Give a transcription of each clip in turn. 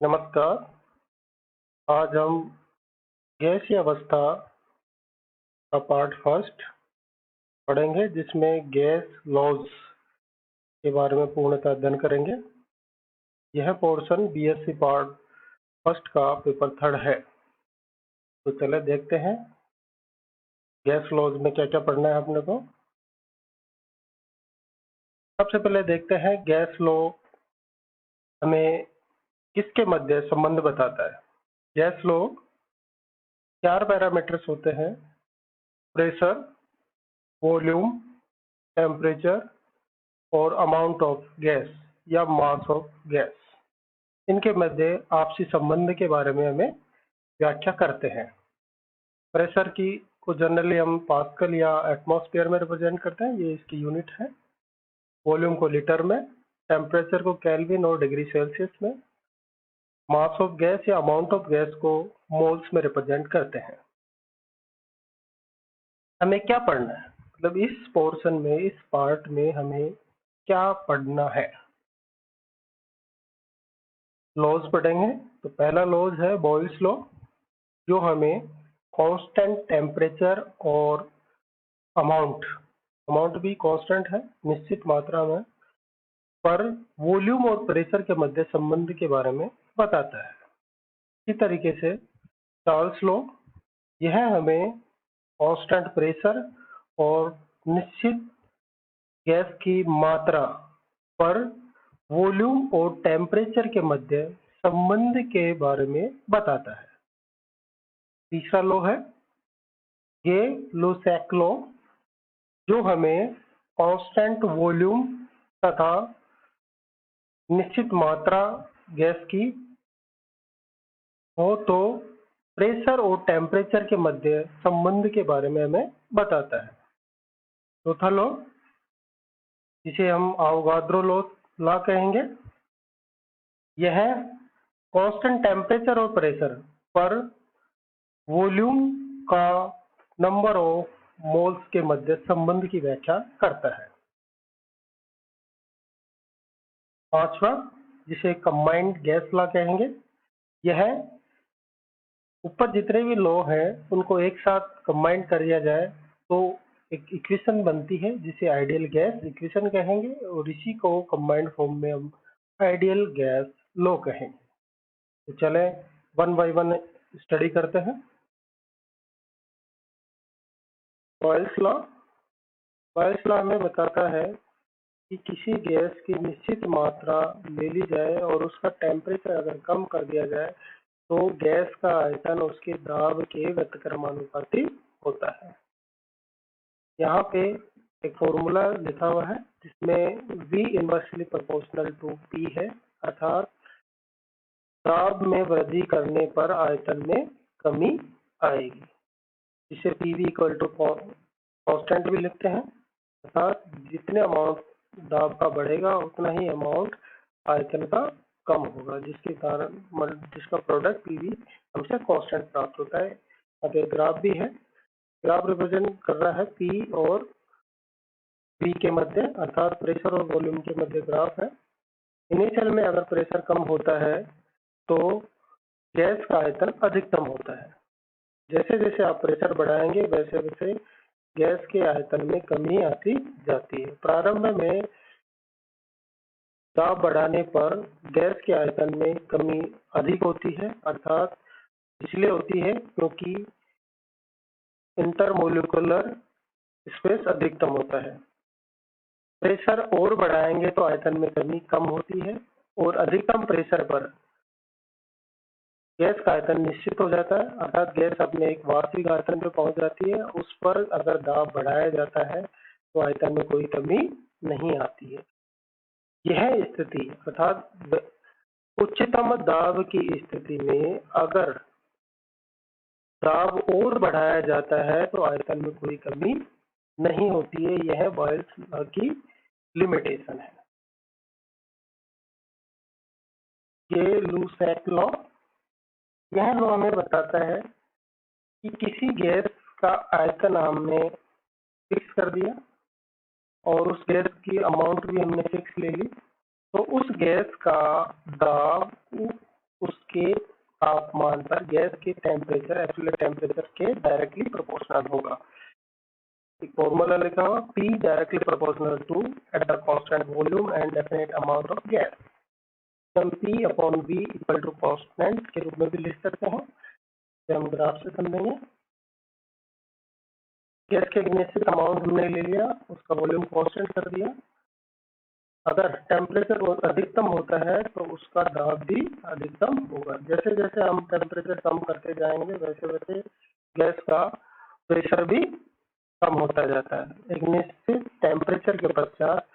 नमस्कार। आज हम गैसीय अवस्था का पार्ट फर्स्ट पढ़ेंगे, जिसमें गैस लॉज के बारे में पूर्णतः अध्ययन करेंगे। यह पोर्शन बीएससी पार्ट फर्स्ट का पेपर थर्ड है। तो चले देखते हैं गैस लॉज में क्या क्या पढ़ना है अपने को। सबसे पहले देखते हैं गैस लॉ हमें किसके मध्य संबंध बताता है। गैस लॉ 4 पैरामीटर्स होते हैं: प्रेशर, वॉल्यूम, टेम्परेचर और अमाउंट ऑफ गैस या मास ऑफ गैस। इनके मध्य आपसी संबंध के बारे में हमें व्याख्या करते हैं। प्रेशर की को जनरली हम पास्कल या एटमॉस्फेयर में रिप्रेजेंट करते हैं, ये इसकी यूनिट है। वॉल्यूम को लीटर में, टेम्परेचर को केल्विन और डिग्री सेल्सियस में, मास ऑफ गैस या अमाउंट ऑफ गैस को मोल्स में रिप्रेजेंट करते हैं। हमें क्या पढ़ना है, मतलब इस पोर्शन में, इस पार्ट में हमें क्या पढ़ना है। लॉज पढ़ेंगे। तो पहला लॉज है बॉयल्स लॉ, जो हमें कांस्टेंट टेम्परेचर और अमाउंट भी कांस्टेंट है, निश्चित मात्रा में, पर वॉल्यूम और प्रेशर के मध्य संबंध के बारे में बताता है। इसी तरीके से चार्ल्स लॉ, यह हमें कांस्टेंट प्रेशर और निश्चित गैस की मात्रा पर वॉल्यूम और टेम्परेचर के मध्य संबंध के बारे में बताता है। तीसरा लॉ है गे-लुसाक लॉ, जो हमें कांस्टेंट वॉल्यूम तथा निश्चित मात्रा गैस की हो तो प्रेशर और टेम्परेचर के मध्य संबंध के बारे में हमें बताता है। चौथा लॉ, जिसे हम अवोगाद्रो लॉ कहेंगे, यह कांस्टेंट टेम्परेचर और प्रेशर पर वॉल्यूम का नंबर ऑफ मोल्स के मध्य संबंध की व्याख्या करता है। पांचवा, जिसे कंबाइंड गैस लॉ कहेंगे, यह ऊपर जितने भी लॉ हैं उनको एक साथ कंबाइन कर दिया जाए तो एक इक्वेशन बनती है, जिसे आइडियल गैस इक्वेशन कहेंगे, और इसी को कंबाइंड फॉर्म में हम आइडियल गैस लॉ कहेंगे। तो चले वन बाय वन स्टडी करते हैं। बॉयल्स लॉ हमें बताता है कि किसी गैस की निश्चित मात्रा ले ली जाए और उसका टेम्परेचर अगर कम कर दिया जाए तो गैस का आयतन उसके दाब के व्यतक्रमानुपाती होता है। यहाँ पे एक फॉर्मूला लिखा हुआ है जिसमें V inversely proportional to P है, अर्थात दाब में वृद्धि करने पर आयतन में कमी आएगी, जिसे PV इक्वल टू कांस्टेंट भी लिखते हैं, अर्थात जितने अमाउंट दाब का बढ़ेगा उतना ही अमाउंट आयतन का कम होगा, जिसके कारण जिसका प्रोडक्ट PV हमसे कांस्टेंट प्राप्त होता है। अब एक ग्राफ भी है, ग्राफ रिप्रेजेंट कर रहा है P और V के मध्य, अर्थात प्रेशर और वॉल्यूम के मध्य ग्राफ है। इनिशियल में अगर प्रेशर कम होता है तो गैस का आयतन अधिकतम होता है। जैसे जैसे आप प्रेशर बढ़ाएंगे वैसे वैसे गैस के आयतन में कमी आती जाती है। प्रारंभ में दाब बढ़ाने पर गैस के आयतन में कमी अधिक होती है, अर्थात इसलिए होती है क्योंकि इंटरमोलिकुलर स्पेस अधिकतम होता है। प्रेशर और बढ़ाएंगे तो आयतन में कमी कम होती है और अधिकतम प्रेशर पर गैस का आयतन निश्चित हो जाता है, अर्थात गैस अपने एक वास्तविक आयतन पर पहुंच जाती है। उस पर अगर दाब बढ़ाया जाता है तो आयतन में कोई कमी नहीं आती है। यह स्थिति, अर्थात उच्चतम दाब की स्थिति में अगर दाब और बढ़ाया जाता है तो आयतन में कोई कमी नहीं होती है। यह बॉयल्स लॉ की लिमिटेशन है। गे-लुसाक लॉ, यह लॉ हमें बताता है कि किसी गैस का आयतन हमने फिक्स कर दिया और उस गैस की अमाउंट भी हमने फिक्स ले ली, तो उस गैस का दाब उसके तापमान पर गैस के टेम्परेचर एब्सोल्यूट टेम्परेचर के डायरेक्टली प्रोपोर्शनल होगा। एक फॉर्मूला लिखा हुआ P directly proportional to at the constant volume and definite amount of gas. हम P upon V equal to constant के रूप में भी लिख सकते हैं। तो हम ग्राफ से समझेंगे। गैस के निश्चित अमाउंट हमने ले लिया, उसका वॉल्यूम कांस्टेंट कर दिया। अगर टेम्परेचर अधिकतम होता है तो उसका दाब भी अधिकतम होगा। जैसे जैसे हम टेम्परेचर कम करते जाएंगे वैसे वैसे गैस का प्रेशर भी कम होता जाता है। एक निश्चित टेम्परेचर के पश्चात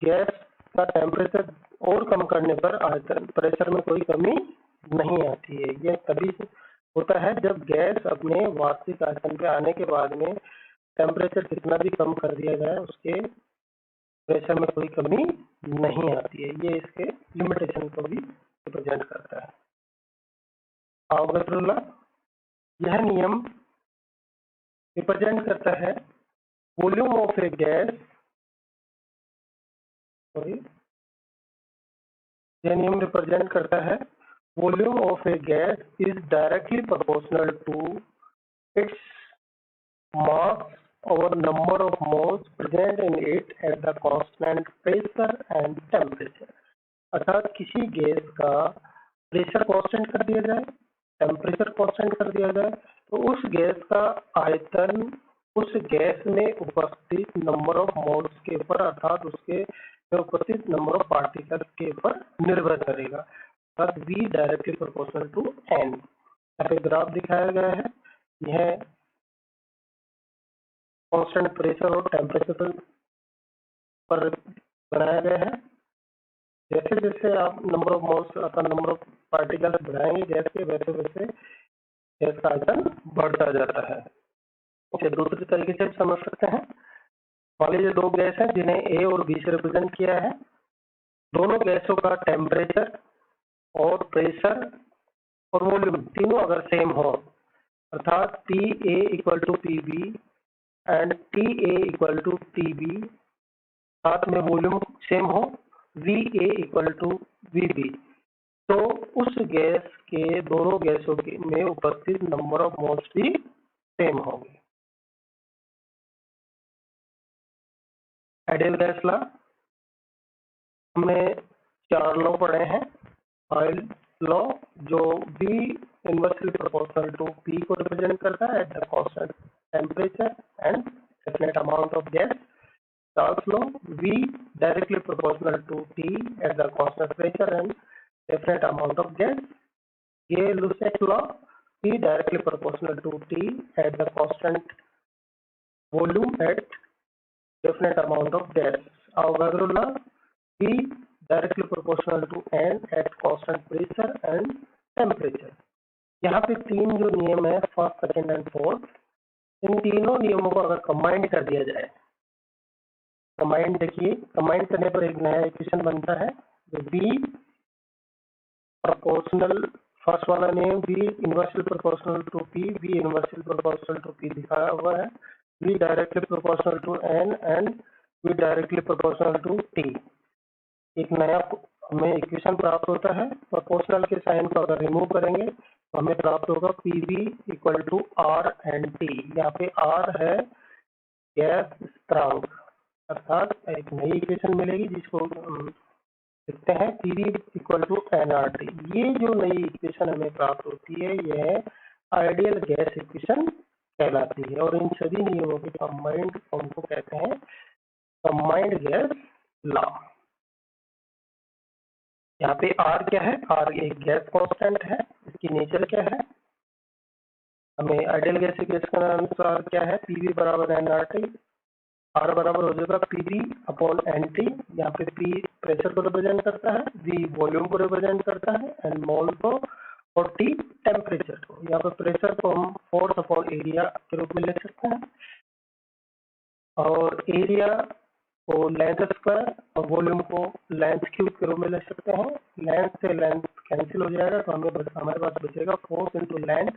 गैस का टेम्परेचर और कम करने पर आयतन प्रेशर में कोई कमी नहीं आती है। यह तभी होता है जब गैस अपने वास्तविक आयतन पे आने के बाद में टेम्परेचर कितना भी कम कर दिया जाए उसके प्रेशर में कोई कमी नहीं आती है। ये इसके लिमिटेशन को भी रिप्रेजेंट करता है। अवोगाड्रो लॉ, यह नियम रिप्रेजेंट करता है वॉल्यूम ऑफ ए गैस यह नियम रिप्रेजेंट करता है volume of a gas is directly proportional to its mass over number of moles present in it at the constant pressure and temperature। अर्थात किसी गैस का प्रेशर कांस्टेंट कर दिया जाए, टेम्परेचर कांस्टेंट कर दिया जाए तो उस गैस का आयतन उस गैस में उपस्थित नंबर ऑफ मोल्स के ऊपर अर्थात उसके में उपस्थित नंबर ऑफ पार्टिकल्स के ऊपर निर्भर करेगा। अर्थात V directly proportional to N। यहाँ पे ग्राफ दिखाया गया है। यह कांस्टेंट प्रेशर और टेम्परेचर पर बनाया गया है। जैसे जैसे आप नंबर ऑफ मोल्स अथवा नंबर ऑफ पार्टिकल्स बढ़ाएंगे गैस के वैसे वैसे गैस का आयतन बढ़ता जाता है। इसे दूसरे तरीके से समझ सकते हैं। मान लीजिए दो गैस हैं जिन्हें ए और बी से रिप्रेजेंट किया है। दोनों गैसों का टेम्परेचर और प्रेशर और वॉल्यूम तीनों अगर सेम हो अर्थात P A equal to P B and T A equal to T B, साथ में वॉल्यूम सेम हो V A equal to V B, तो उस गैस के दोनों गैसों के में उपस्थित नंबर ऑफ मोल्स भी सेम होंगे। आइडियल गैस लॉ, हमने 4 लॉ पढ़े हैं। ऑयल लॉ जो V inversely proportional to P को रिप्रेजेंट करता है at the constant temperature and definite amount of gas. Charles law, V directly proportional to T at the constant pressure and definite amount of gas. Gay-Lussac law, P directly proportional to T at the constant volume at definite amount of gas. Avogadro law, P directly proportional to N at constant pressure and temperature. यहाँ पे 3 जो नियम है first, second and fourth, इन तीनों नियमों को अगर combine कर दिया जाए, कंबाइन देखिए, कंबाइन करने पर एक नया इक्वेशन बनता है बी प्रोपोर्शनल, फर्स्ट वाला name V inversely proportional to P, V inversely proportional to P दिखाया हुआ है, V directly proportional to N and V directly proportional to T. एक नया हमें इक्वेशन प्राप्त होता है। प्रोपोर्शनल के साइन को अगर रिमूव करेंगे तो हमें प्राप्त होगा P V equal to R and T. यहाँ पे आर है गैस स्थिरांक, अर्थात एक नई इक्वेशन मिलेगी जिसको लिखते हैं P V equal to N R T. ये जो नई इक्वेशन हमें प्राप्त होती है यह आइडियल गैस इक्वेशन कहलाती है और इन सभी नियमों के कंबाइंड फॉर्म को कहते हैं कंबाइंड गैस लॉ। यहाँ पे आर क्या है? आर एक गैस कांस्टेंट है। इसकी नेचर क्या है? हमें आइडियल गैस इक्वेशन के अनुसार क्या है? पी वी बराबर एन आर टी। आर बराबर हो जाएगा P V upon N T. यहाँ पे पी प्रेशर को रिप्रेजेंट करता है, वी वॉल्यूम को रिप्रेजेंट करता है एंड मोल को और टी टेम्परेचर को। यहाँ पे प्रेशर को हम फोर्स अपॉन एरिया के रूप में लिख सकते हैं और एरिया को लेंथ स्क्वायर और वॉल्यूम को लेंथ क्यूब के रूप में लिख सकते हैं। लेंथ से लेंथ कैंसिल हो जाएगा तो हमारे पास बचेगा force into length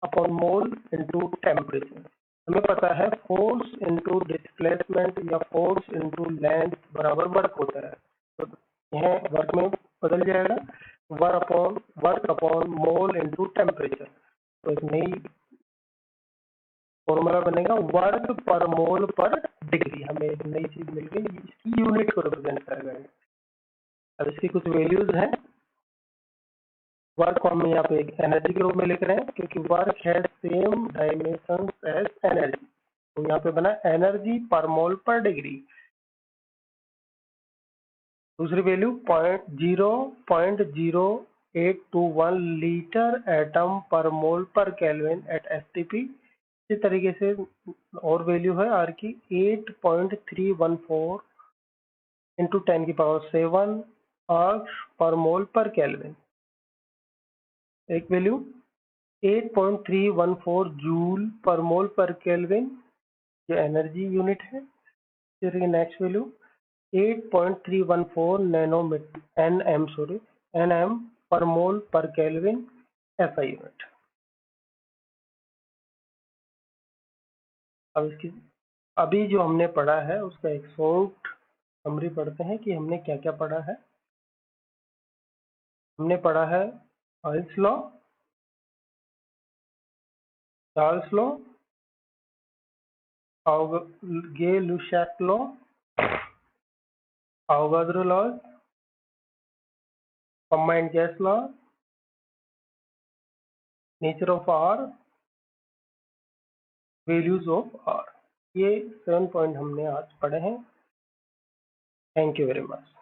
upon mole into temperature. हमें पता है फोर्स इंटू डिस्प्लेसमेंट या फोर्स इंटू लेंथ बराबर वर्क होता है, तो यह वर्क में बदल जाएगा। Work upon mole into temperature. तो एक नई फॉर्मूला बनेगा वर्क पर मोल पर डिग्री। हमें एक नई चीज मिल गई, इसकी यूनिट को रिप्रेजेंट करेगा। अब इसकी कुछ वैल्यूज हैं। वर्क को हम यहाँ पे एक एनर्जी के रूप में लिख रहे हैं क्योंकि work has same dimensions as energy. तो यहाँ पे बना एनर्जी पर मोल पर डिग्री। दूसरी वैल्यू 0.0821 लीटर एटम पर मोल पर केल्विन एट एसटीपी। इसी तरीके से और वैल्यू है आर की 8.314 इंटू 10⁷ आर्क्स पर मोल पर केल्विन। एक वैल्यू 8.314 जूल पर मोल पर केल्विन, जो एनर्जी यूनिट है। फिर नेक्स्ट वैल्यू 8.314 nm पर मोल पर केल्विन एसआई यूनिट। अब इसकी अभी जो हमने पढ़ा है उसका एक शॉर्ट समरी पढ़ते हैं कि हमने क्या क्या पढ़ा है। हमने पढ़ा है Boyle's law, Charles law, Gay Lussac law, Avogadro laws, combined gas law, nature of R, values of R। ये 7 पॉइंट हमने आज पढ़े हैं। Thank you very much.